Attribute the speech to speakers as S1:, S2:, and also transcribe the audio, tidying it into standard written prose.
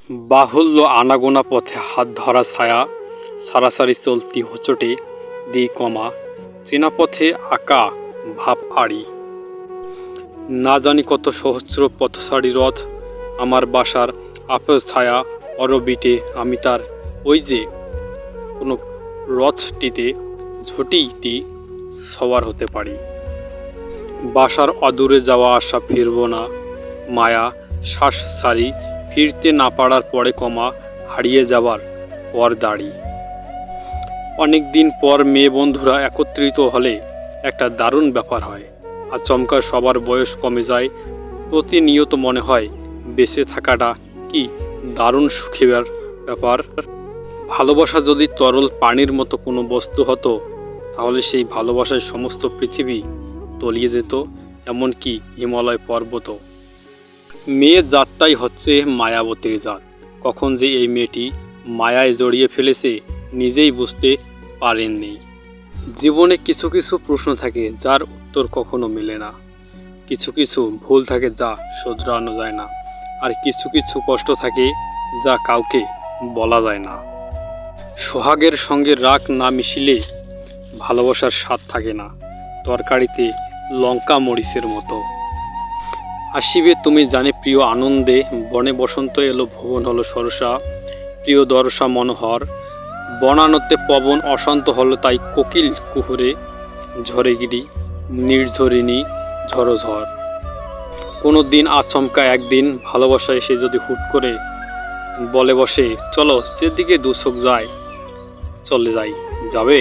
S1: বাহুল্য আনাগোনা পথে হাত ধরা ছায়া, সারাসারি চলতি হোঁচটে দিই কমা, চেনা পথে আঁকা ভাব আড়ি। না জানি কত সহস্র পথসারি রথ, আমার বাসার আপস ছায়া অরবিটে আমি তার ওই যে কোনো রথটিতে ঝটিটি সওয়ার হতে পারি। বাসার অদূরে যাওয়া আসা ফিরব না, মায়া শ্বাস সারি ফিরতে না পারার পরে কমা হারিয়ে যাবার পর দাড়ি। অনেক দিন পর মেয়ে বন্ধুরা একত্রিত হলে একটা দারুণ ব্যাপার হয়। আচমকা সবার বয়স কমে যায়, প্রতিনিয়ত মনে হয় বেঁচে থাকাটা কি দারুণ সুখের ব্যাপার। ভালোবাসা যদি তরল পানির মতো কোনো বস্তু হতো, তাহলে সেই ভালোবাসায় সমস্ত পৃথিবী তলিয়ে যেত, এমনকি হিমালয় পর্বত। মেয়ের জাতটাই হচ্ছে মায়াবতীর জাত। কখন যে এই মেয়েটি মায়ায় জড়িয়ে ফেলেছে নিজেই বুঝতে পারেননি। জীবনে কিছু কিছু প্রশ্ন থাকে যার উত্তর কখনো মেলে না, কিছু কিছু ভুল থাকে যা শোধরানো যায় না, আর কিছু কিছু কষ্ট থাকে যা কাউকে বলা যায় না। সোহাগের সঙ্গে রাগ না মিশিলে ভালোবাসার স্বাদ থাকে না, তরকারিতে লঙ্কা মরিচের মতো। আসিবে তুমি জানে প্রিয় আনন্দে, বনে বসন্ত এলো ভুবন হলো সরসা, প্রিয় দরসা মনোহর, বনানতে পবন অশান্ত হলো তাই কোকিল কুহুরে, ঝরে গিরি নির্ঝরিণী ঝড়ঝড়। কোনো দিন আচমকা একদিন ভালোবাসা এসে যদি হুট করে বলে বসে, চলো যেদিকে দুচোখ যায় চলে যাই, যাবে?